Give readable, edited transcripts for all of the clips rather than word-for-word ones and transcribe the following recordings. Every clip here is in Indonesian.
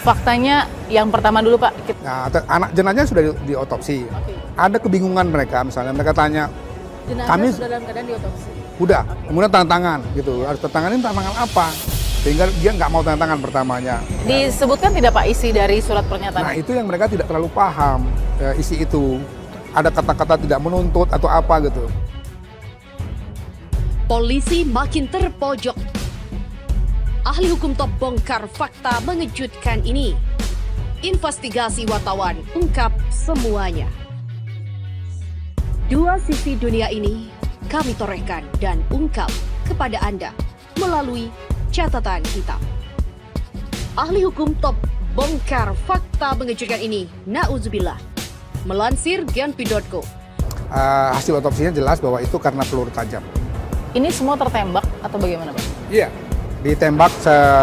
Faktanya yang pertama dulu Pak. Nah, anak jenazahnya sudah diotopsi. Oke. Ada kebingungan mereka, misalnya mereka tanya, Jenazah kami sudah dalam keadaan diotopsi. udah, kemudian tanda tangan gitu. Harus tanda tangan ini tanda tangan apa? Sehingga dia nggak mau tanda tangan pertamanya. Disebutkan tidak Pak isi dari surat pernyataan? Nah, itu yang mereka tidak terlalu paham isi itu. Ada kata-kata tidak menuntut atau apa gitu. Polisi makin terpojok. Ahli hukum top bongkar fakta mengejutkan ini. Investigasi wartawan ungkap semuanya. Dua sisi dunia ini kami torehkan dan ungkap kepada Anda melalui catatan hitam. Ahli hukum top bongkar fakta mengejutkan ini, na'udzubillah. Melansir genpi.co. Hasil otopsinya jelas bahwa itu karena peluru tajam. Ini semua tertembak atau bagaimana Pak? Iya, ditembak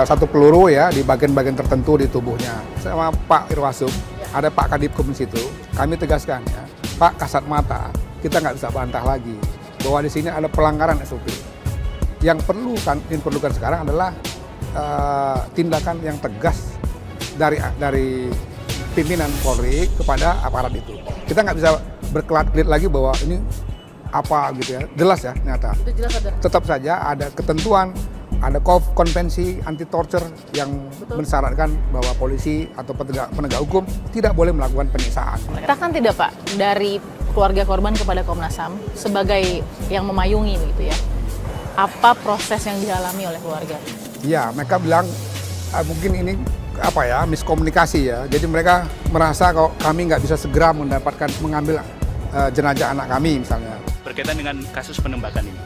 satu peluru ya di bagian-bagian tertentu di tubuhnya. Sama Pak Irwasum, ada Pak Kadipkum di situ. Kami tegaskan ya, Pak kasat mata, kita nggak bisa bantah lagi bahwa di sini ada pelanggaran SOP. Yang diperlukan sekarang adalah tindakan yang tegas dari pimpinan Polri kepada aparat itu. Kita nggak bisa berkelit-kelit lagi bahwa ini apa gitu ya, jelas ya ternyata. Itu jelas ada. Tetap saja ada ketentuan, ada konvensi anti torture yang mensyaratkan bahwa polisi atau penegak hukum tidak boleh melakukan penyiksaan. Katakan tidak Pak, dari keluarga korban kepada Komnas HAM sebagai yang memayungi begitu ya, apa proses yang dialami oleh keluarga? Ya, mereka bilang mungkin ini miskomunikasi ya. Jadi mereka merasa kalau kami nggak bisa segera mengambil jenazah anak kami misalnya. Berkaitan dengan kasus penembakan ini,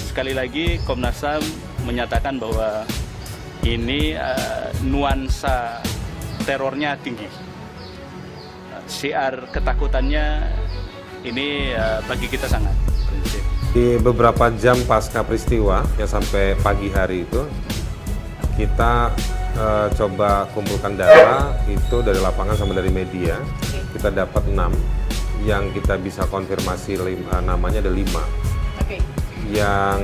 sekali lagi Komnas HAM menyatakan bahwa ini nuansa terornya tinggi. Syiar ketakutannya ini bagi kita sangat prinsip. Di beberapa jam pasca peristiwa yang sampai pagi hari itu, kita coba kumpulkan data itu dari lapangan sama dari media. Kita dapat 6, yang kita bisa konfirmasi namanya ada 5. Yang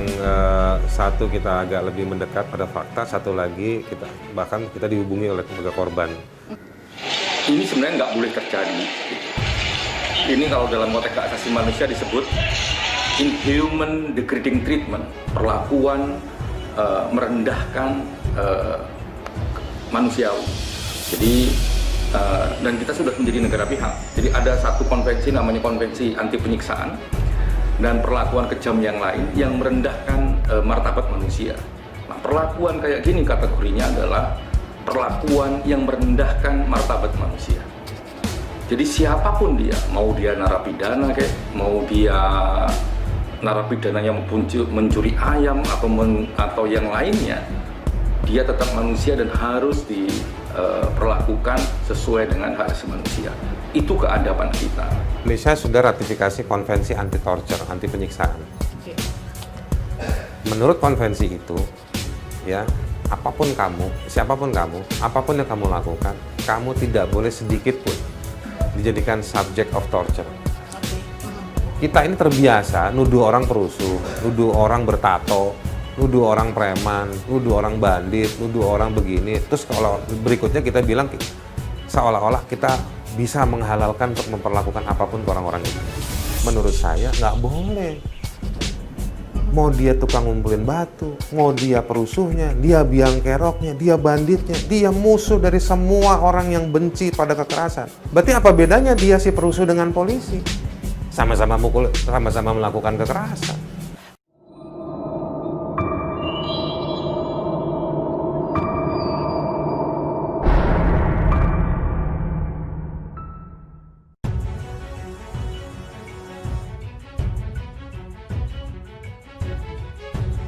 satu kita agak lebih mendekat pada fakta, satu lagi kita dihubungi oleh keluarga korban. Ini sebenarnya nggak boleh terjadi. Ini kalau dalam konteks hak asasi manusia disebut inhuman degrading treatment, perlakuan merendahkan manusiawi. Jadi dan kita sudah menjadi negara pihak. Jadi ada satu konvensi namanya konvensi anti penyiksaan dan perlakuan kejam yang lain yang merendahkan martabat manusia. Nah, perlakuan kayak gini kategorinya adalah perlakuan yang merendahkan martabat manusia. Jadi siapapun dia, mau dia narapidana kayak, mau dia narapidana yang mencuri ayam atau yang lainnya, dia tetap manusia dan harus diperlakukan sesuai dengan hak asasi manusia. Itu keadaban kita. Indonesia sudah ratifikasi konvensi anti torture, anti penyiksaan. Menurut konvensi itu, ya, siapapun kamu, apapun yang kamu lakukan, kamu tidak boleh sedikit pun dijadikan subject of torture. Kita ini terbiasa nuduh orang perusuh, nuduh orang bertato, nuduh orang preman, nuduh orang bandit, nuduh orang begini. Terus kalau berikutnya kita bilang seolah-olah kita bisa menghalalkan untuk memperlakukan apapun ke orang-orang itu. Menurut saya nggak boleh. Mau dia tukang ngumpulin batu, mau dia perusuhnya, dia biang keroknya, dia banditnya, dia musuh dari semua orang yang benci pada kekerasan. Berarti apa bedanya dia si perusuh dengan polisi? Sama-sama mukul, sama-sama melakukan kekerasan.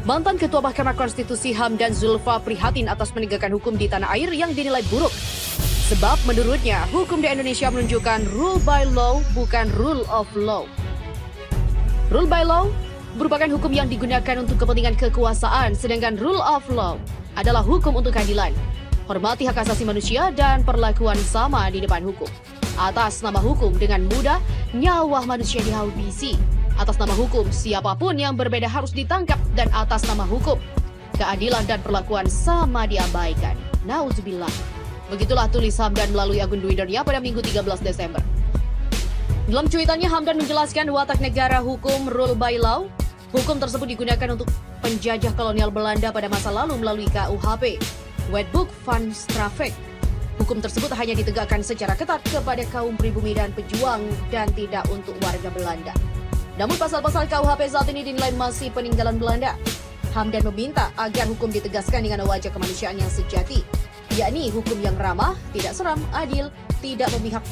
Mantan Ketua Mahkamah Konstitusi Hamdan Zulfa prihatin atas penegakan hukum di tanah air yang dinilai buruk. Sebab menurutnya, hukum di Indonesia menunjukkan rule by law bukan rule of law. Rule by law merupakan hukum yang digunakan untuk kepentingan kekuasaan, sedangkan rule of law adalah hukum untuk keadilan, hormati hak asasi manusia, dan perlakuan sama di depan hukum. Atas nama hukum, dengan mudah, nyawa manusia dihabisi. Atas nama hukum, siapapun yang berbeda harus ditangkap, dan atas nama hukum, keadilan dan perlakuan sama diabaikan. Nauzubillah. Begitulah tulis Hamdan melalui akun Twitternya pada Minggu 13 Desember. Dalam cuitannya, Hamdan menjelaskan watak negara hukum rule by law. Hukum tersebut digunakan untuk penjajah kolonial Belanda pada masa lalu melalui KUHP, Wetboek van Strafrecht. Hukum tersebut hanya ditegakkan secara ketat kepada kaum pribumi dan pejuang dan tidak untuk warga Belanda. Namun pasal-pasal KUHP saat ini dinilai masih peninggalan Belanda. Hamdan meminta agar hukum ditegaskan dengan wajah kemanusiaan yang sejati, yakni hukum yang ramah, tidak seram, adil, tidak memihak